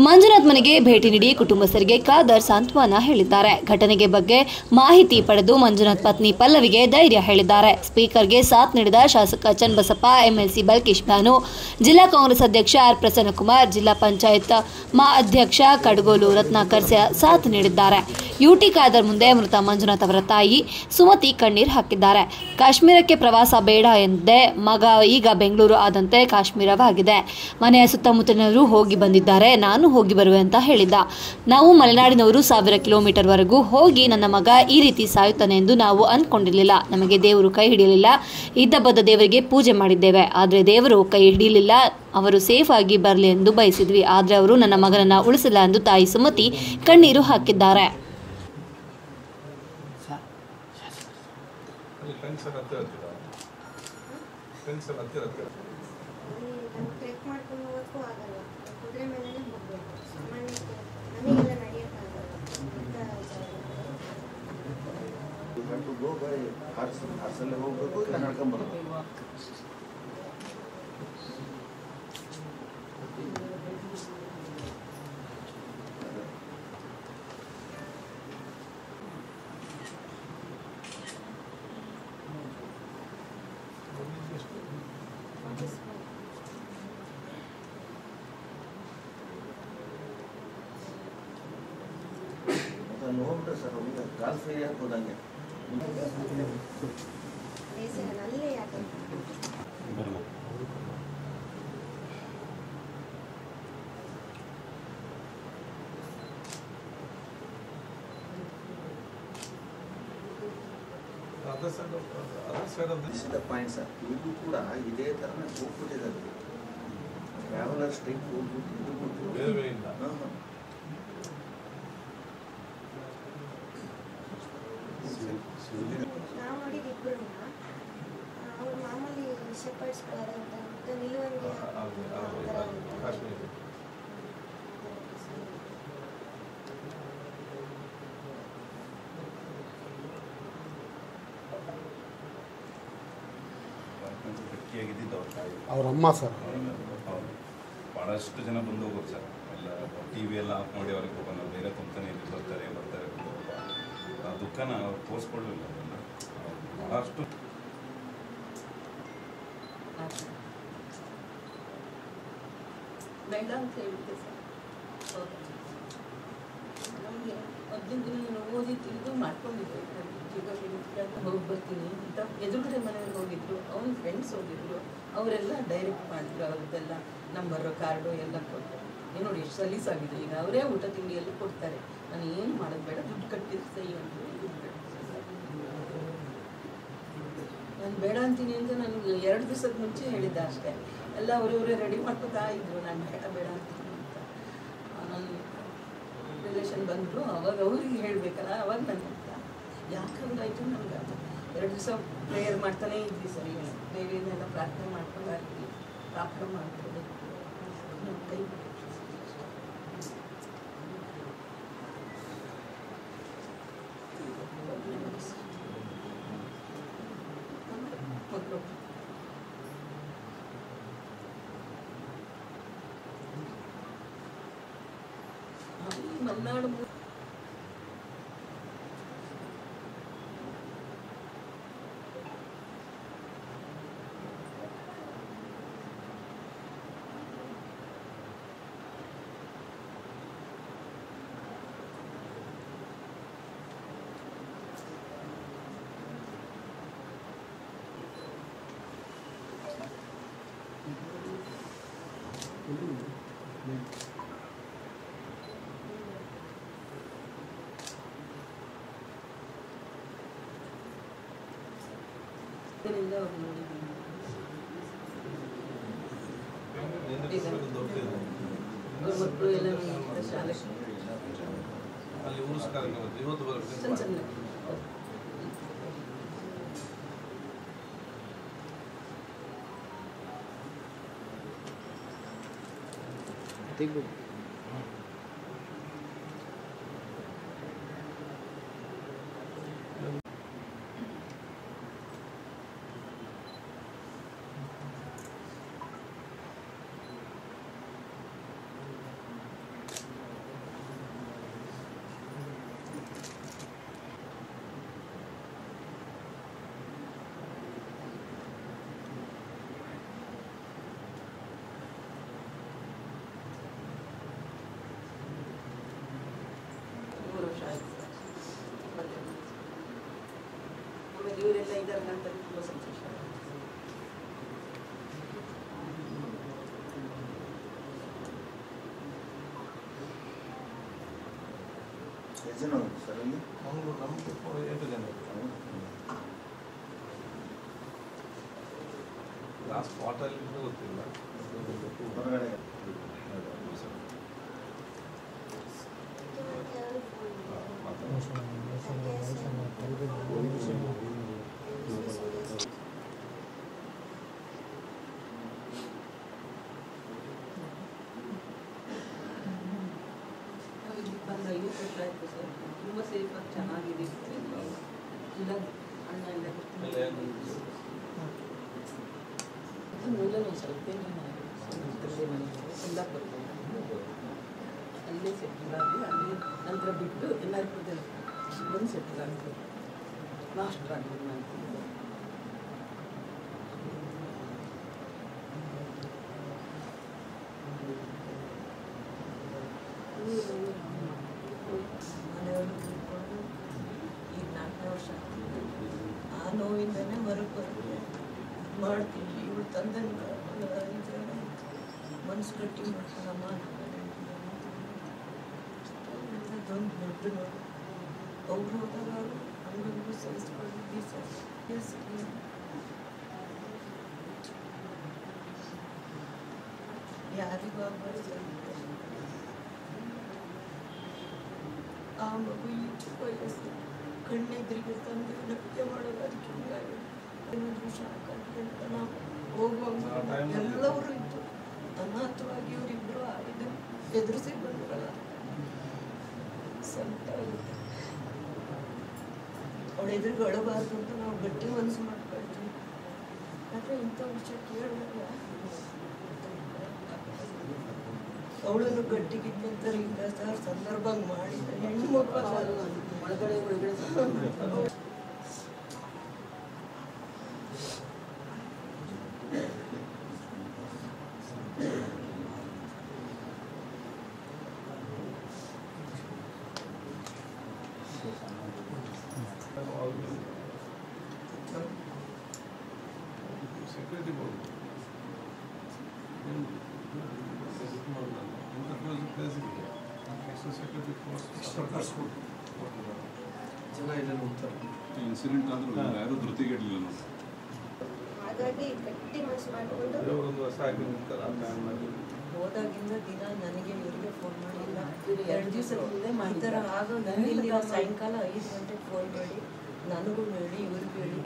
ಮಂಜುನಾಥ್ ಮನೆಗೆ ಭೇಟಿ ನೀಡಿ ಕುಟುಂಬಸ್ಥರಿಗೆ ಖಾದರ್ ಸಾಂತ್ವನ ಹೇಳಿದ್ದಾರೆ. ಘಟನೆಗೆ ಬಗ್ಗೆ ಮಾಹಿತಿ ಪಡೆದು ಮಂಜುನಾಥ್ ಪತ್ನಿ ಪಲ್ಲವಿಗೆ ಧೈರ್ಯ ಹೇಳಿದ್ದಾರೆ. ಸ್ಪೀಕರ್ಗೆ ಸಾಥ್ ನೀಡಿದ ಶಾಸಕ ಚನ್ನಬಸಪ್ಪ, ಎಂಎಲ್ಸಿ ಬಲ್ಕೇಶ್ ಬಾನು, ಜಿಲ್ಲಾ ಕಾಂಗ್ರೆಸ್ ಅಧ್ಯಕ್ಷ ಆರ್ ಪ್ರಸನ್ನಕುಮಾರ್, ಜಿಲ್ಲಾ ಪಂಚಾಯತ್ ಅಧ್ಯಕ್ಷ ಕಡಗೋಲು ರತ್ನಾಕರ್ ಸಾಥ್ ನೀಡಿದ್ದಾರೆ. ಯುಟಿ ಖಾದರ್ ಮುಂದೆ ಮೃತ ಮಂಜುನಾಥ್ ಅವರ ತಾಯಿ ಸುಮತಿ ಕಣ್ಣೀರು ಹಾಕಿದ್ದಾರೆ. ಕಾಶ್ಮೀರಕ್ಕೆ ಪ್ರವಾಸ ಬೇಡ ಎಂದೇ ಮಗ ಈಗ ಬೆಂಗಳೂರು ಆದಂತೆ ಕಾಶ್ಮೀರವಾಗಿದೆ. ಮನೆಯ ಸುತ್ತಮುತ್ತಲಿನವರು ಹೋಗಿ ಬಂದಿದ್ದಾರೆ, ನಾನು ಹೋಗಿ ಬರುವೆ ಅಂತ ಹೇಳಿದ್ದ. ನಾವು ಮಲೆನಾಡಿನವರು 1000 ಕಿಲೋಮೀಟರ್ ವರೆಗೂ ಹೋಗಿ ನನ್ನ ಮಗ ಈ ರೀತಿ ಸಾಯುತ್ತಾನೆ ಎಂದು ನಾವು ಅಂದ್ಕೊಂಡಿರಲಿಲ್ಲ. ನಮಗೆ ದೇವರು ಕೈ ಹಿಡಿಯಲಿಲ್ಲ. ಇದ್ದ ಬದ್ದ ದೇವರಿಗೆ ಪೂಜೆ ಮಾಡಿದ್ದೇವೆ. ಆದರೆ ದೇವರು ಕೈ ಹಿಡಿಯಲಿಲ್ಲ. ಅವರು ಸೇಫ್ ಆಗಿ ಬರಲಿ ಎಂದು ಬಯಸಿದ್ವಿ. ಆದರೆ ಅವರು ನನ್ನ ಮಗನನ್ನ ಉಳಿಸಿಲ್ಲ ಎಂದು ತಾಯಿ ಸುಮತಿ ಕಣ್ಣೀರು ಹಾಕಿದ್ದಾರೆ. ಹೋಗ್ಬೇಕು ಇಲ್ಲ ನಡ್ಕೊಂಡ್ಬರ್ಬೇಕು. ಹೋಗ್ಬಿಟ್ರೆ ಸರ್ ಅವ್ರಿಗೆ ಕಾಲ್ ಫ್ರೀ ಹಾಕೋದಂಗೆ ಪಾಯಿಂಟ್ ಸರ್. ಇದು ಕೂಡ ಇದೇ ಥರನೇ ಹೋಗ್ಬಿಟ್ಟಿದ್ದಾರೆ. ಟ್ರಾವೆಲರ್ ಸ್ಟ್ರೈಕ್ ಹೋಗ್ಬಿಟ್ಟು ನಾವು ನೋಡಿದ ಇಬ್ಬರು ಅವ್ರು ಮಾಮೂಲಿ ಶೆಪರ್ಡ್ಸ್ ನಿಲುವಂಗೆ ಅವ್ರ ಅಮ್ಮ ಸರ್ ಭಾಳಷ್ಟು ಜನ ಬಂದು ಹೋಗೋರು ಸರ್. ಎಲ್ಲ ಟಿವಿ ಎಲ್ಲ ಆಫ್ ಮಾಡಿ ಅವ್ರಿಗೆ ಹೋಗೋಣ ಬೇರೆ ತುಂಬ್ತಾನೆ ಇಲ್ಲಿ ಬರ್ತಾರೆ ಆ ದುಃಖನ ಅವ್ರು ತೋರಿಸ್ಕೊಳ್ಳಲಿಲ್ಲ. ಭಾಳಷ್ಟು ಬೇಡ ಅಂತ ಹೇಳಿದ್ದೆ ಸರ್. ನಮಗೆ 15 ದಿನ ನಾನು ಓದಿ ತಿಳಿದು ಮಾಡ್ಕೊಂಡಿದ್ದೆ. ಹೋಗಿ ಬರ್ತೀನಿ ಅಂತ ಎದುರುಗಡೆ ಮನೆಗೆ ಹೋಗಿದ್ರು, ಅವ್ನ ಫ್ರೆಂಡ್ಸ್ ಹೋಗಿದ್ರು. ಅವರೆಲ್ಲ ಡೈರೆಕ್ಟ್ ಮಾಡಿದ್ರು. ಅವ್ರದ್ದೆಲ್ಲ ನಂಬರು ಕಾರ್ಡು ಎಲ್ಲ ಕೊಟ್ಟು ನೋಡಿ ಎಷ್ಟು ಸಲೀಸಾಗಿದೆ. ಈಗ ಅವರೇ ಊಟ ತಿಂಡಿ ಎಲ್ಲ ಕೊಡ್ತಾರೆ. ನಾನು ಏನು ಮಾಡೋದು ಬೇಡ, ದುಡ್ಡು ಕಟ್ಟಿದ್ರೆ ಸಹಿ ಅಂತ ದುಡ್ಡು ನಾನು ಬೇಡ ಅಂತೀನಿ ಅಂತ ನನಗೆ 2 ದಿವಸದ ಮುಂಚೆ ಹೇಳಿದ್ದೆ ಅಷ್ಟೇ. ಎಲ್ಲ ಅವರವರೇ ರೆಡಿ ಮಾಡ್ಕೊತಾ ಇದ್ರು. ನಾನು ಬೇಡ ಅಂತೀನಿ ಅಂತ. ನನ್ನ ರಿಲೇಷನ್ ಬಂದರು. ಅವಾಗ ಅವ್ರಿಗೆ ಹೇಳಬೇಕಲ್ಲ, ಅವಾಗ ನನಗೆ ಯಾಕಂಗಾಯ್ತು ನನಗೆ. ಅದು 2 ದಿವಸ ಪ್ರೇಯರ್ ಮಾಡ್ತಾನೇ ಇದ್ವಿ ಸರಿ. ದೇವಿಯನ್ನೆಲ್ಲ ಪ್ರಾರ್ಥನೆ ಮಾಡ್ಕೊಂಡು ಆಗ್ತೀವಿ, ಪ್ರಾರ್ಥನೆ ಮಾಡ್ಕೊಂಡು ನಮ್ಮ ಕೈ ಮಕ್ಕಳು ಮಲೆನಾಡು ಮಕ್ಕಳು ಎಲ್ಲ ಶಾಲೆ ಅಲ್ಲಿ ಊರು ಕಾರ್ಯಕ್ರಮ ಇವತ್ತು ಬರುತ್ತೆ. ತೆಗ್ಬೇಕು. ಆಮೇಲೆ ಇವರೆಲ್ಲ ಇದರ ನಂತರ ತುಂಬ ಸಂತೋಷ. ಎಷ್ಟು ಜನ ಹೋಗಿ ಸರ್ ಅಲ್ಲಿ? ನಮ್ಮದು 8 ಜನ. ಲಾಸ್ಟ್ ಸ್ಪಾಟಲ್ಲಿ ಗೊತ್ತಿಲ್ಲ. ಹೊರಗಡೆ ಬಂದು 50 ವರ್ಷ ಆಯಿತು ಸರ್. ತುಂಬ ಸೇಫಾಗಿ ಚೆನ್ನಾಗಿದೆ. ಇಲ್ಲ ಅಣ್ಣ ಎಲ್ಲ ಮೂಲನೂ ಸ್ವಲ್ಪ ಕುಂದಾಪುರ ಅಲ್ಲೇ ಸೆಟ್ಲ್ ಆಗಿ ಅಲ್ಲಿ ನಂತರ ಬಿಟ್ಟು ಎಲ್ಲರಿಗೂ ಬಂದು ಸೆಟ್ಲ್ ಆಗ್ತದೆ. ಮಾಸ್ಟರ್ ಆಗಿದೆ ಮಾಡ್ತೀನಿ. ಮನೆಯವರು ತಿಳ್ಕೊಂಡು ಈಗ 4 ವರ್ಷ ಆಗ್ತದೆ. ಆ ನೋವಿಂದನೇ ಹೊರಗೆ ಬರುತ್ತೆ ಮಾಡ್ತೀವಿ. ಇವಳು ತಂದೆ ಮನಸ್ಸು ಗಟ್ಟಿ ಮಾಡ್ತಾರಮ್ಮ ಅದೊಂದು ದೊಡ್ಡ ನೋವು. ಅವ್ರು ಹೋದಾಗ ಹಂಗೂ ಸಹಿಸ್ಕೊಂಡಿದ್ವಿ ಸರ್. ಯಾರಿಗೂ ಆಗ್ಬಾರ್ದು. ಆ ಮಗು ಈ ಚಿಕ್ಕ ವಯಸ್ಸು ಕಣ್ಣೆದ್ರಿಗೆ ತಂದು ನೃತ್ಯ ಮಾಡೋದು ಅದಕ್ಕೆ ಹಿಂಗಾಗಿ ಏನಾದರೂ ಶಾಕ್ ಆಗಿ ಅಂತ ನಾವು ಹೋಗುವಾಗ ಎಲ್ಲರೂ ಇತ್ತು. ಅನಾಥವಾಗಿ ಇವರಿಬ್ಬರು ಇದು ಎದುರಿಸಿ ಬಂದ್ರಲ್ಲ ಸಂತ ಆಗುತ್ತೆ. ಅವಳ ಎದುರಿಗೆ ಅಳಬಾರ್ದು ಅಂತ ನಾವು ಗಟ್ಟಿ ಮನಸ್ಸು ಮಾಡ್ಕೊಳ್ತೀವಿ. ಆದರೆ ಇಂಥ ವಿಷಯ ಕೇಳಿದಾಗ ಅವಳನ್ನು ಗಟ್ಟಿಗಿದ್ದಂತಾರೆ ಇಲ್ಲ ಸರ್. ಸಂದರ್ಭ ಮಾಡಿದ್ರೆ ಹೆಣ್ಣು ಮಕ್ಕಳು ಒಳಗಡೆ ಸೆಕ್ಯೂರಿಟಿ ಬೋರ್ಡ್ ಇನ್ಸಿಡೆಂಟ್ ಆದರೂ ಯಾರೂ ಧೃತಿಗೆಡಲಿಲ್ಲ ನೋಡಿ. ಹಾಗಾಗಿ ಗಟ್ಟಿ ಮನಸ್ಸು ಮಾಡಿಕೊಂಡು ಒಂದು ವರ್ಷ ಆಗಿ ನಿಂತಾರೆ ಆ ಟೈಮ್ನಲ್ಲಿ. ಹೋದಾಗಿಂದ ದಿನ ನನಗೆ ಇವರಿಗೆ ಫೋನ್ ಮಾಡಿಲ್ಲ. 2 ದಿವಸ ಮುಂದೆ ಈ ಥರ ಆಗೋ ನನಗೆ ಸಾಯಂಕಾಲ 5 ಗಂಟೆಗೆ ಫೋನ್ ಮಾಡಿ ನನಗೂ ಹೇಳಿ ಇವ್ರಿಗೂ ಹೇಳಿ